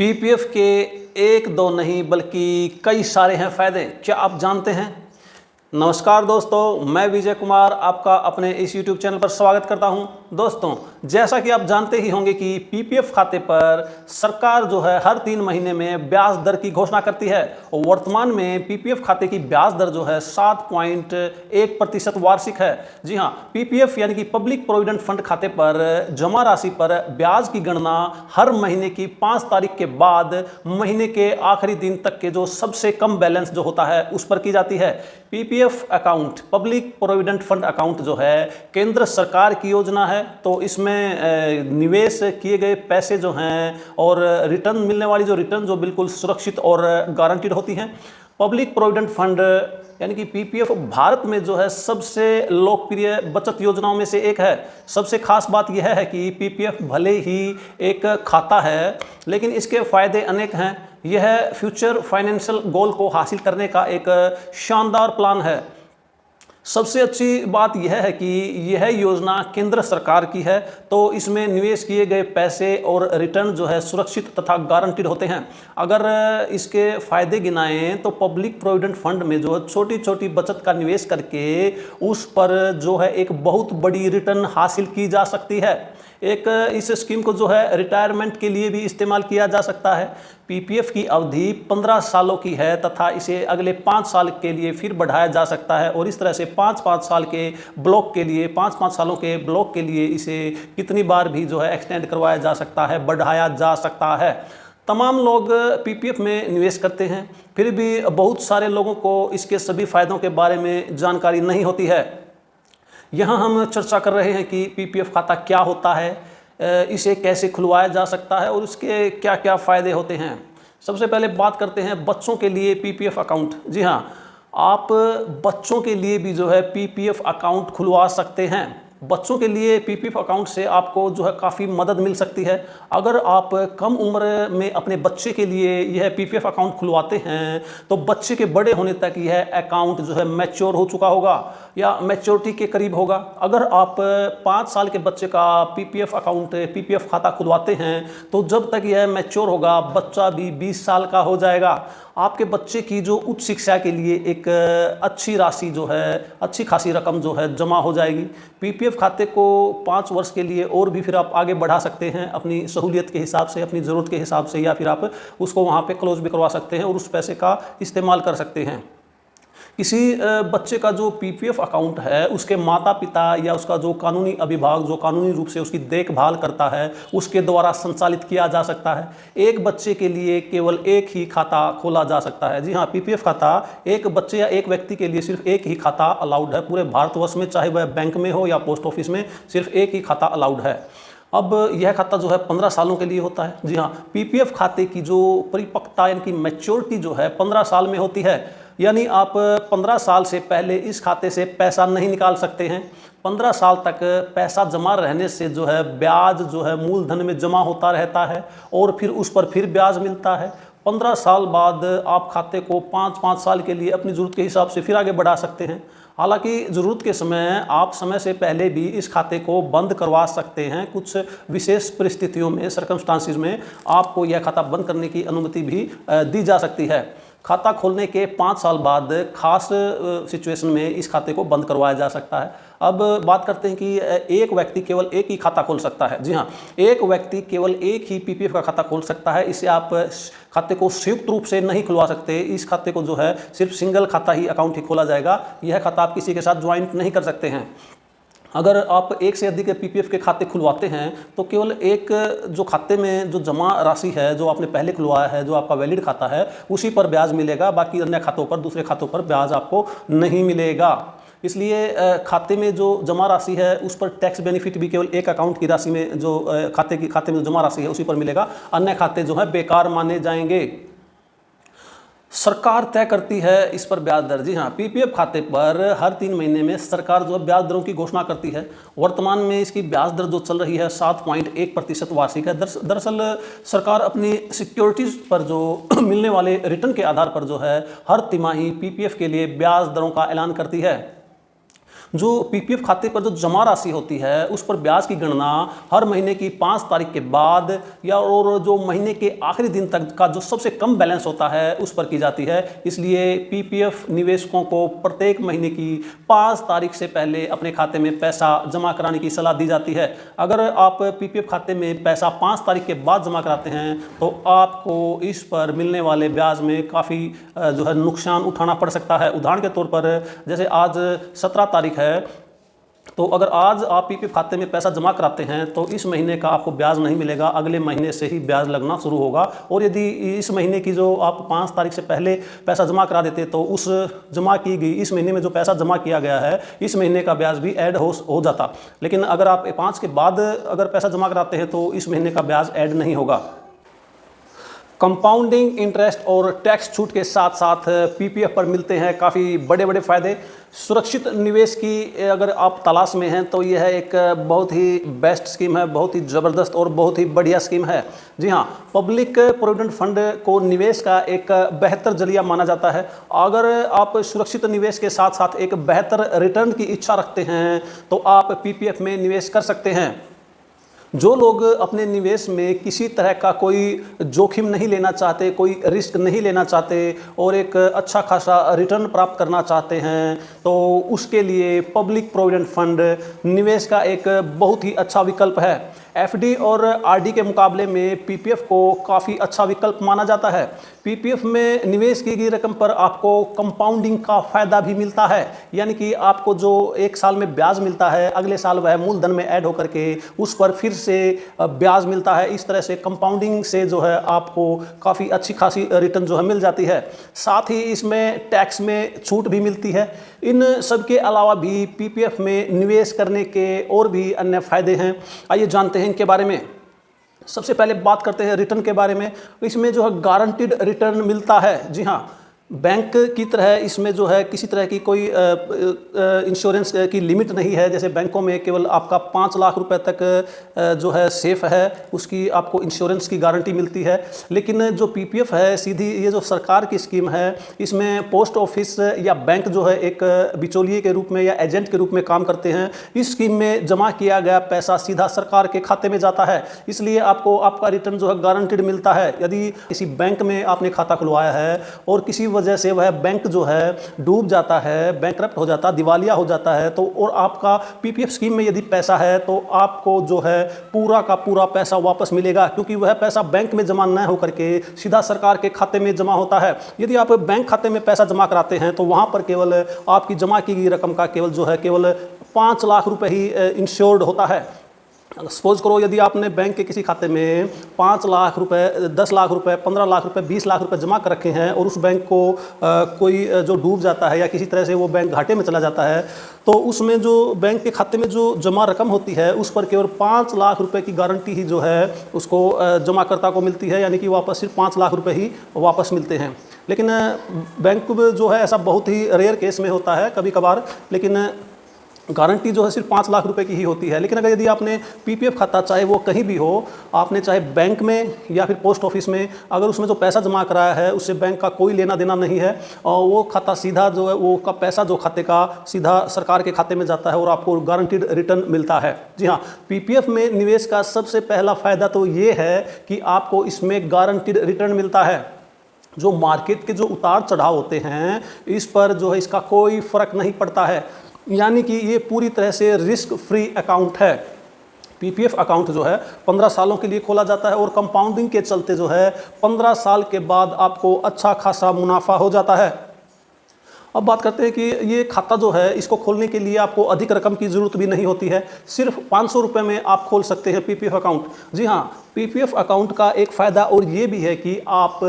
PPF के एक दो नहीं बल्कि कई सारे हैं फ़ायदे, क्या आप जानते हैं? नमस्कार दोस्तों, मैं विजय कुमार आपका अपने इस YouTube चैनल पर स्वागत करता हूं। दोस्तों, जैसा कि आप जानते ही होंगे कि पीपीएफ खाते पर सरकार जो है हर 3 महीने में ब्याज दर की घोषणा करती है और वर्तमान में पीपीएफ खाते की ब्याज दर जो है 7.1% वार्षिक है। जी हां, पीपीएफ यानी कि पब्लिक प्रोविडेंट फंड खाते पर जमा राशि पर ब्याज की गणना हर महीने की 5 तारीख के बाद महीने के आखिरी दिन तक के जो सबसे कम बैलेंस जो होता है उस पर की जाती है। PPF account, public provident fund account जो है केंद्र सरकार की योजना है, तो इसमें निवेश किए गए पैसे जो हैं और रिटर्न मिलने वाली जो रिटर्न जो बिल्कुल सुरक्षित और गारंटीड होती हैं। पब्लिक प्रोविडेंट फंड यानी कि पीपीएफ भारत में जो है सबसे लोकप्रिय बचत योजनाओं में से एक है। सबसे खास बात यह है कि पीपीएफ भले ही एक खाता है लेकिन इसके फायदे अनेक हैं। यह फ्यूचर फाइनेंशियल गोल को हासिल करने का एक शानदार प्लान है। सबसे अच्छी बात यह है कि यह योजना केंद्र सरकार की है, तो इसमें निवेश किए गए पैसे और रिटर्न जो है सुरक्षित तथा गारंटीड होते हैं। अगर इसके फायदे गिनाएं तो पब्लिक प्रोविडेंट फंड में जो छोटी छोटी बचत का निवेश करके उस पर जो है एक बहुत बड़ी रिटर्न हासिल की जा सकती है। एक इस स्कीम को जो है रिटायरमेंट के लिए भी इस्तेमाल किया जा सकता है। पीपीएफ की अवधि 15 सालों की है तथा इसे अगले 5 साल के लिए फिर बढ़ाया जा सकता है और इस तरह से 5-5 साल के ब्लॉक के लिए 5-5 सालों के ब्लॉक के लिए इसे कितनी बार भी जो है एक्सटेंड करवाया जा सकता है, बढ़ाया जा सकता है। तमाम लोग पीपीएफ में निवेश करते हैं, फिर भी बहुत सारे लोगों को इसके सभी फायदों के बारे में जानकारी नहीं होती है। यहाँ हम चर्चा कर रहे हैं कि पीपीएफ खाता क्या होता है, इसे कैसे खुलवाया जा सकता है और उसके क्या क्या फ़ायदे होते हैं। सबसे पहले बात करते हैं बच्चों के लिए पीपीएफ अकाउंट। जी हाँ, आप बच्चों के लिए भी जो है पीपीएफ अकाउंट खुलवा सकते हैं। बच्चों के लिए पीपीएफ अकाउंट से आपको जो है काफ़ी मदद मिल सकती है। अगर आप कम उम्र में अपने बच्चे के लिए यह पीपीएफ अकाउंट खुलवाते हैं तो बच्चे के बड़े होने तक यह अकाउंट जो है मैच्योर हो चुका होगा या मैच्योरिटी के करीब होगा। अगर आप 5 साल के बच्चे का पीपीएफ अकाउंट, पीपीएफ खाता खुलवाते हैं तो जब तक यह मैच्योर होगा बच्चा भी 20 साल का हो जाएगा। आपके बच्चे की जो उच्च शिक्षा के लिए एक अच्छी राशि जो है, अच्छी खासी रकम जो है जमा हो जाएगी। पीपीएफ खाते को 5 वर्ष के लिए और भी फिर आप आगे बढ़ा सकते हैं अपनी सहूलियत के हिसाब से, अपनी ज़रूरत के हिसाब से, या फिर आप उसको वहाँ पे क्लोज भी करवा सकते हैं और उस पैसे का इस्तेमाल कर सकते हैं। किसी बच्चे का जो पीपीएफ अकाउंट है उसके माता पिता या उसका जो कानूनी अभिभावक जो कानूनी रूप से उसकी देखभाल करता है उसके द्वारा संचालित किया जा सकता है। एक बच्चे के लिए केवल एक ही खाता खोला जा सकता है। जी हाँ, पीपीएफ खाता एक बच्चे या एक व्यक्ति के लिए सिर्फ एक ही खाता अलाउड है पूरे भारतवर्ष में, चाहे वह बैंक में हो या पोस्ट ऑफिस में, सिर्फ एक ही खाता अलाउड है। अब यह खाता जो है 15 सालों के लिए होता है। जी हाँ, पीपीएफ खाते की जो परिपक्वता यानी कि मैच्योरिटी जो है 15 साल में होती है, यानी आप 15 साल से पहले इस खाते से पैसा नहीं निकाल सकते हैं। 15 साल तक पैसा जमा रहने से जो है ब्याज जो है मूलधन में जमा होता रहता है और फिर उस पर फिर ब्याज मिलता है। 15 साल बाद आप खाते को 5-5 साल के लिए अपनी ज़रूरत के हिसाब से फिर आगे बढ़ा सकते हैं। हालांकि ज़रूरत के समय आप समय से पहले भी इस खाते को बंद करवा सकते हैं। कुछ विशेष परिस्थितियों में, सर्कमस्टांसिस में आपको यह खाता बंद करने की अनुमति भी दी जा सकती है। खाता खोलने के 5 साल बाद खास सिचुएशन में इस खाते को बंद करवाया जा सकता है। अब बात करते हैं कि एक व्यक्ति केवल एक ही खाता खोल सकता है। जी हाँ, एक व्यक्ति केवल एक ही पीपीएफ का खाता खोल सकता है। इसे आप खाते को संयुक्त रूप से नहीं खुलवा सकते। इस खाते को जो है सिर्फ सिंगल खाता ही अकाउंट ही खोला जाएगा। यह खाता आप किसी के साथ ज्वाइंट नहीं कर सकते हैं। अगर आप एक से अधिक पीपीएफ के खाते खुलवाते हैं तो केवल एक जो खाते में जो जमा राशि है जो आपने पहले खुलवाया है, जो आपका वैलिड खाता है, उसी पर ब्याज मिलेगा। बाकी अन्य खातों पर, दूसरे खातों पर ब्याज आपको नहीं मिलेगा। इसलिए खाते में जो जमा राशि है उस पर टैक्स बेनिफिट भी केवल एक अकाउंट की राशि में जो खाते में जो जमा राशि है उसी पर मिलेगा। अन्य खाते जो है बेकार माने जाएंगे। सरकार तय करती है इस पर ब्याज दर। जी हाँ, पीपीएफ खाते पर हर 3 महीने में सरकार जो है ब्याज दरों की घोषणा करती है। वर्तमान में इसकी ब्याज दर जो चल रही है 7.1% वार्षिक है। दरअसल सरकार अपनी सिक्योरिटीज़ पर जो मिलने वाले रिटर्न के आधार पर जो है हर तिमाही पीपीएफ के लिए ब्याज दरों का ऐलान करती है। जो पीपीएफ खाते पर जो जमा राशि होती है उस पर ब्याज की गणना हर महीने की 5 तारीख के बाद या और जो महीने के आखिरी दिन तक का जो सबसे कम बैलेंस होता है उस पर की जाती है। इसलिए पीपीएफ निवेशकों को प्रत्येक महीने की 5 तारीख से पहले अपने खाते में पैसा जमा कराने की सलाह दी जाती है। अगर आप पीपीएफ खाते में पैसा 5 तारीख के बाद जमा कराते हैं तो आपको इस पर मिलने वाले ब्याज में काफ़ी जो है नुकसान उठाना पड़ सकता है। उदाहरण के तौर पर जैसे आज 17 तारीख है, तो अगर आज आप पीपीएफ खाते में पैसा जमा कराते हैं तो इस महीने का आपको ब्याज नहीं मिलेगा, अगले महीने से ही ब्याज लगना शुरू होगा। और यदि इस महीने की जो आप 5 तारीख से पहले पैसा जमा करा देते तो उस जमा की गई इस महीने में जो पैसा जमा किया गया है इस महीने का ब्याज भी ऐड हो जाता। लेकिन अगर आप 5 के बाद अगर पैसा जमा कराते हैं तो इस महीने का ब्याज ऐड नहीं होगा। कंपाउंडिंग इंटरेस्ट और टैक्स छूट के साथ साथ पीपीएफ पर मिलते हैं काफ़ी बड़े बड़े फ़ायदे। सुरक्षित निवेश की अगर आप तलाश में हैं तो यह एक बहुत ही बेस्ट स्कीम है, बहुत ही ज़बरदस्त और बहुत ही बढ़िया स्कीम है। जी हाँ, पब्लिक प्रोविडेंट फंड को निवेश का एक बेहतर जरिया माना जाता है। अगर आप सुरक्षित निवेश के साथ साथ एक बेहतर रिटर्न की इच्छा रखते हैं तो आप पीपीएफ में निवेश कर सकते हैं। जो लोग अपने निवेश में किसी तरह का कोई जोखिम नहीं लेना चाहते, कोई रिस्क नहीं लेना चाहते और एक अच्छा खासा रिटर्न प्राप्त करना चाहते हैं तो उसके लिए पब्लिक प्रोविडेंट फंड निवेश का एक बहुत ही अच्छा विकल्प है। एफडी और आरडी के मुकाबले में पीपीएफ को काफ़ी अच्छा विकल्प माना जाता है। पीपीएफ में निवेश की गई रकम पर आपको कंपाउंडिंग का फ़ायदा भी मिलता है, यानी कि आपको जो एक साल में ब्याज मिलता है अगले साल वह मूलधन में ऐड होकर के उस पर फिर से ब्याज मिलता है। इस तरह से कंपाउंडिंग से जो है आपको काफ़ी अच्छी खासी रिटर्न जो है मिल जाती है। साथ ही इसमें टैक्स में छूट भी मिलती है। इन सब के अलावा भी पीपीएफ में निवेश करने के और भी अन्य फ़ायदे हैं। आइए जानते हैं इनके बारे में। सबसे पहले बात करते हैं रिटर्न के बारे में। इसमें जो है गारंटीड रिटर्न मिलता है। जी हाँ, बैंक की तरह इसमें जो है किसी तरह की कोई इंश्योरेंस की लिमिट नहीं है। जैसे बैंकों में केवल आपका 5 लाख रुपए तक जो है सेफ है, उसकी आपको इंश्योरेंस की गारंटी मिलती है। लेकिन जो पीपीएफ है सीधी ये जो सरकार की स्कीम है, इसमें पोस्ट ऑफिस या बैंक जो है एक बिचौलिए के रूप में या एजेंट के रूप में काम करते हैं। इस स्कीम में जमा किया गया पैसा सीधा सरकार के खाते में जाता है, इसलिए आपको आपका रिटर्न जो है गारंटीड मिलता है। यदि किसी बैंक में आपने खाता खुलवाया है और किसी वजह से वह बैंक जो है डूब जाता है, बैंकरप्ट हो जाता, दिवालिया हो जाता है तो और आपका पीपीएफ स्कीम में यदि पैसा है तो आपको जो है पूरा का पूरा पैसा वापस मिलेगा, क्योंकि वह पैसा बैंक में जमा न होकर के सीधा सरकार के खाते में जमा होता है। यदि आप बैंक खाते में पैसा जमा कराते हैं तो वहाँ पर केवल आपकी जमा की गई रकम का केवल 5 लाख रुपए ही इंश्योर्ड होता है। सपोज करो यदि आपने बैंक के किसी खाते में 5 लाख रुपए, 10 लाख रुपए, 15 लाख रुपए, 20 लाख रुपए जमा कर रखे हैं और उस बैंक को कोई जो डूब जाता है या किसी तरह से वो बैंक घाटे में चला जाता है तो उसमें जो बैंक के खाते में जो जमा रकम होती है उस पर केवल 5 लाख रुपए की गारंटी ही जो है उसको जमाकर्ता को मिलती है, यानी कि वापस सिर्फ 5 लाख रुपए ही वापस मिलते हैं। लेकिन बैंक में जो है ऐसा बहुत ही रेयर केस में होता है कभी कभार, लेकिन गारंटी जो है सिर्फ 5 लाख रुपए की ही होती है। लेकिन अगर यदि आपने पीपीएफ खाता चाहे वो कहीं भी हो, आपने चाहे बैंक में या फिर पोस्ट ऑफिस में, अगर उसमें जो पैसा जमा कराया है उससे बैंक का कोई लेना देना नहीं है और वो खाता सीधा जो है वो का पैसा जो खाते का सीधा सरकार के खाते में जाता है और आपको गारंटीड रिटर्न मिलता है। जी हाँ, पीपीएफ में निवेश का सबसे पहला फ़ायदा तो ये है कि आपको इसमें गारंटीड रिटर्न मिलता है। जो मार्केट के जो उतार चढ़ाव होते हैं इस पर जो है इसका कोई फ़र्क नहीं पड़ता है, यानी कि ये पूरी तरह से रिस्क फ्री अकाउंट है। पीपीएफ अकाउंट जो है 15 सालों के लिए खोला जाता है और कंपाउंडिंग के चलते जो है 15 साल के बाद आपको अच्छा खासा मुनाफा हो जाता है। अब बात करते हैं कि ये खाता जो है इसको खोलने के लिए आपको अधिक रकम की ज़रूरत भी नहीं होती है, सिर्फ 500 रुपये में आप खोल सकते हैं पीपीएफ अकाउंट। जी हाँ, पीपीएफ अकाउंट का एक फ़ायदा और ये भी है कि आप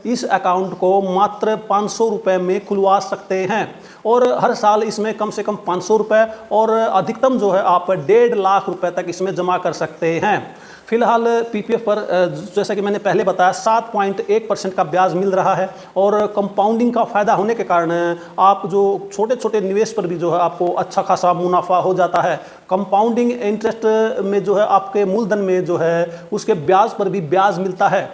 इस अकाउंट को मात्र 500 रुपये में खुलवा सकते हैं और हर साल इसमें कम से कम 500 रुपये और अधिकतम जो है आप 1.5 लाख रुपये तक इसमें जमा कर सकते हैं। फिलहाल पीपीएफ पर जैसा कि मैंने पहले बताया 7.1% का ब्याज मिल रहा है और कंपाउंडिंग का फ़ायदा होने के कारण आप जो छोटे छोटे निवेश पर भी जो है आपको अच्छा खासा मुनाफा हो जाता है। कंपाउंडिंग इंटरेस्ट में जो है आपके मूलधन में जो है उसके ब्याज पर भी ब्याज मिलता है।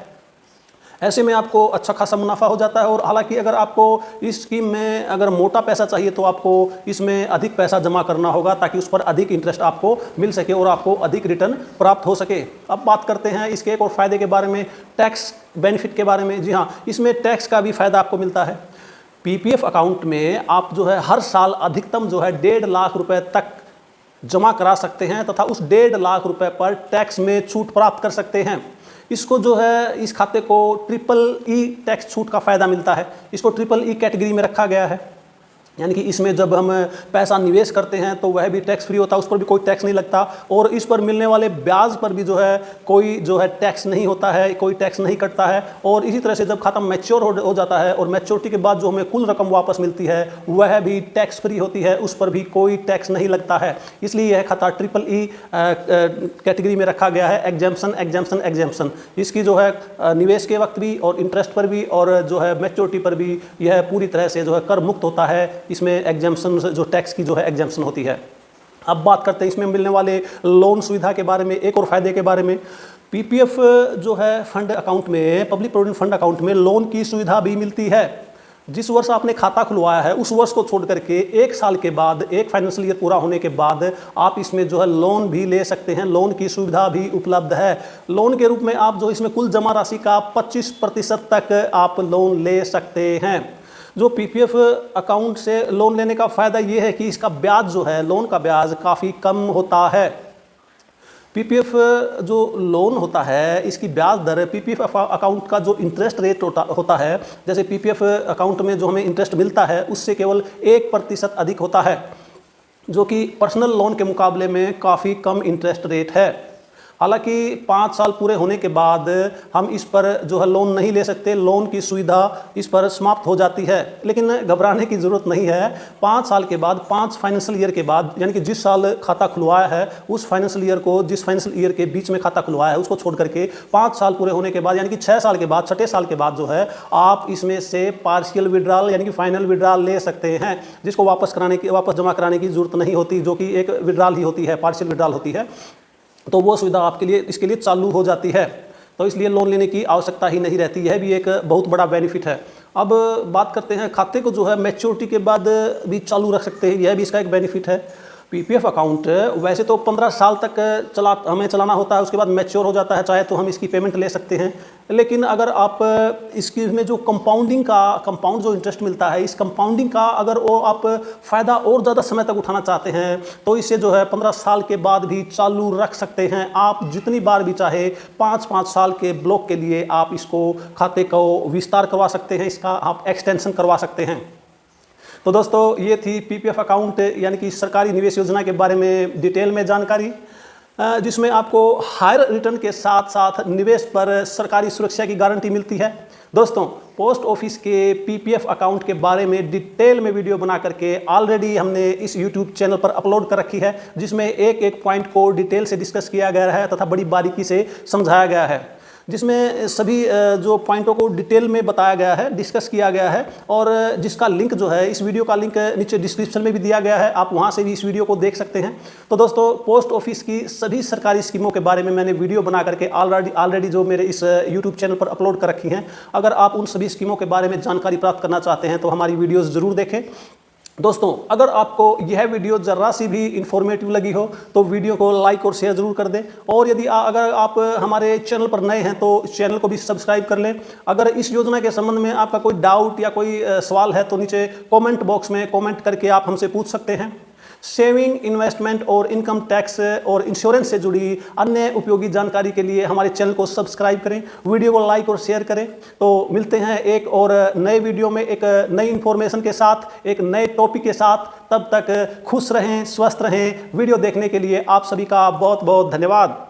ऐसे में आपको अच्छा खासा मुनाफा हो जाता है। और हालांकि अगर आपको इस स्कीम में अगर मोटा पैसा चाहिए तो आपको इसमें अधिक पैसा जमा करना होगा ताकि उस पर अधिक इंटरेस्ट आपको मिल सके और आपको अधिक रिटर्न प्राप्त हो सके। अब बात करते हैं इसके एक और फायदे के बारे में, टैक्स बेनिफिट के बारे में। जी हाँ, इसमें टैक्स का भी फायदा आपको मिलता है। पीपीएफ अकाउंट में आप जो है हर साल अधिकतम जो है 1.5 लाख रुपए तक जमा करा सकते हैं तथा उस 1.5 लाख रुपए पर टैक्स में छूट प्राप्त कर सकते हैं। इसको जो है इस खाते को EEE टैक्स छूट का फ़ायदा मिलता है। इसको EEE कैटेगरी में रखा गया है, यानी कि इसमें जब हम पैसा निवेश करते हैं तो वह भी टैक्स फ्री होता है, उस पर भी कोई टैक्स नहीं लगता और इस पर मिलने वाले ब्याज पर भी जो है कोई जो है टैक्स नहीं होता है, कोई टैक्स नहीं कटता है। और इसी तरह से जब खाता मैच्योर हो जाता है और मैच्योरिटी के बाद जो हमें कुल रकम वापस मिलती है वह भी टैक्स फ्री होती है, उस पर भी कोई टैक्स नहीं लगता है। इसलिए यह खाता EEE कैटेगरी में रखा गया है, एग्जेम्पशन एग्जेम्पशन एग्जेम्पशन। इसकी जो है निवेश के वक्त भी और इंटरेस्ट पर भी और जो है मैच्योरिटी पर भी यह पूरी तरह से जो है कर मुक्त होता है। इसमें एग्जेम्पशन जो टैक्स की जो है एग्जेम्पशन होती है। अब बात करते हैं इसमें मिलने वाले लोन सुविधा के बारे में, एक और फायदे के बारे में। पीपीएफ जो है फंड अकाउंट में, पब्लिक प्रोविडेंट फंड अकाउंट में लोन की सुविधा भी मिलती है। जिस वर्ष आपने खाता खुलवाया है उस वर्ष को छोड़ करके 1 साल के बाद, एक फाइनेंशियल ईयर पूरा होने के बाद आप इसमें जो है लोन भी ले सकते हैं। लोन की सुविधा भी उपलब्ध है। लोन के रूप में आप जो इसमें कुल जमा राशि का 25% तक आप लोन ले सकते हैं। जो पीपीएफ अकाउंट से लोन लेने का फ़ायदा ये है कि इसका ब्याज जो है, लोन का ब्याज काफ़ी कम होता है। पीपीएफ जो लोन होता है इसकी ब्याज दर पीपीएफ अकाउंट का जो इंटरेस्ट रेट होता है, जैसे पीपीएफ अकाउंट में जो हमें इंटरेस्ट मिलता है उससे केवल 1% अधिक होता है, जो कि पर्सनल लोन के मुकाबले में काफ़ी कम इंटरेस्ट रेट है। हालांकि 5 साल पूरे होने के बाद हम इस पर जो है लोन नहीं ले सकते, लोन की सुविधा इस पर समाप्त हो जाती है। लेकिन घबराने की ज़रूरत नहीं है। 5 साल के बाद, 5 फाइनेंशियल ईयर के बाद, यानी कि जिस साल खाता खुलवाया है उस फाइनेंशियल ईयर को, जिस फाइनेंशियल ईयर के बीच में खाता खुलवाया है उसको छोड़ करके 5 साल पूरे होने के बाद, यानी कि 6 साल के बाद, 6ठे साल के बाद जो है आप इसमें से पार्शियल विड्रॉल यानी कि फाइनल विड्रॉल ले सकते हैं, जिसको वापस जमा कराने की ज़रूरत नहीं होती, जो कि एक विड्रॉल ही होती है, पार्शियल विड्रॉल होती है। तो वो सुविधा आपके लिए, इसके लिए चालू हो जाती है। तो इसलिए लोन लेने की आवश्यकता ही नहीं रहती। यह भी एक बहुत बड़ा बेनिफिट है। अब बात करते हैं खाते को जो है मैच्योरिटी के बाद भी चालू रख सकते हैं, यह भी इसका एक बेनिफिट है। पीपीएफ अकाउंट वैसे तो 15 साल तक हमें चलाना होता है, उसके बाद मैच्योर हो जाता है, चाहे तो हम इसकी पेमेंट ले सकते हैं। लेकिन अगर आप इसकी में जो कंपाउंड जो इंटरेस्ट मिलता है, इस कंपाउंडिंग का अगर वो आप फ़ायदा और ज़्यादा समय तक उठाना चाहते हैं तो इसे जो है 15 साल के बाद भी चालू रख सकते हैं। आप जितनी बार भी चाहे 5-5 साल के ब्लॉक के लिए आप इसको खाते को विस्तार करवा सकते हैं, इसका आप एक्सटेंशन करवा सकते हैं। तो दोस्तों ये थी पीपीएफ अकाउंट यानी कि सरकारी निवेश योजना के बारे में डिटेल में जानकारी, जिसमें आपको हायर रिटर्न के साथ साथ निवेश पर सरकारी सुरक्षा की गारंटी मिलती है। दोस्तों पोस्ट ऑफिस के पीपीएफ अकाउंट के बारे में डिटेल में वीडियो बना करके ऑलरेडी हमने इस यूट्यूब चैनल पर अपलोड कर रखी है, जिसमें एक एक पॉइंट को डिटेल से डिस्कस किया गया है तथा बड़ी बारीकी से समझाया गया है, जिसमें सभी जो पॉइंटों को डिटेल में बताया गया है, डिस्कस किया गया है। और जिसका लिंक जो है, इस वीडियो का लिंक नीचे डिस्क्रिप्शन में भी दिया गया है, आप वहां से भी इस वीडियो को देख सकते हैं। तो दोस्तों पोस्ट ऑफिस की सभी सरकारी स्कीमों के बारे में मैंने वीडियो बना करके ऑलरेडी जो मेरे इस यूट्यूब चैनल पर अपलोड कर रखी हैं। अगर आप उन सभी स्कीमों के बारे में जानकारी प्राप्त करना चाहते हैं तो हमारी वीडियोज़ ज़रूर देखें। दोस्तों अगर आपको यह वीडियो ज़रा सी भी इंफॉर्मेटिव लगी हो तो वीडियो को लाइक और शेयर ज़रूर कर दें। और यदि अगर आप हमारे चैनल पर नए हैं तो चैनल को भी सब्सक्राइब कर लें। अगर इस योजना के संबंध में आपका कोई डाउट या कोई सवाल है तो नीचे कमेंट बॉक्स में कमेंट करके आप हमसे पूछ सकते हैं। सेविंग, इन्वेस्टमेंट और इनकम टैक्स और इंश्योरेंस से जुड़ी अन्य उपयोगी जानकारी के लिए हमारे चैनल को सब्सक्राइब करें, वीडियो को लाइक और शेयर करें। तो मिलते हैं एक और नए वीडियो में एक नई इन्फॉर्मेशन के साथ, एक नए टॉपिक के साथ। तब तक खुश रहें, स्वस्थ रहें। वीडियो देखने के लिए आप सभी का बहुत बहुत धन्यवाद।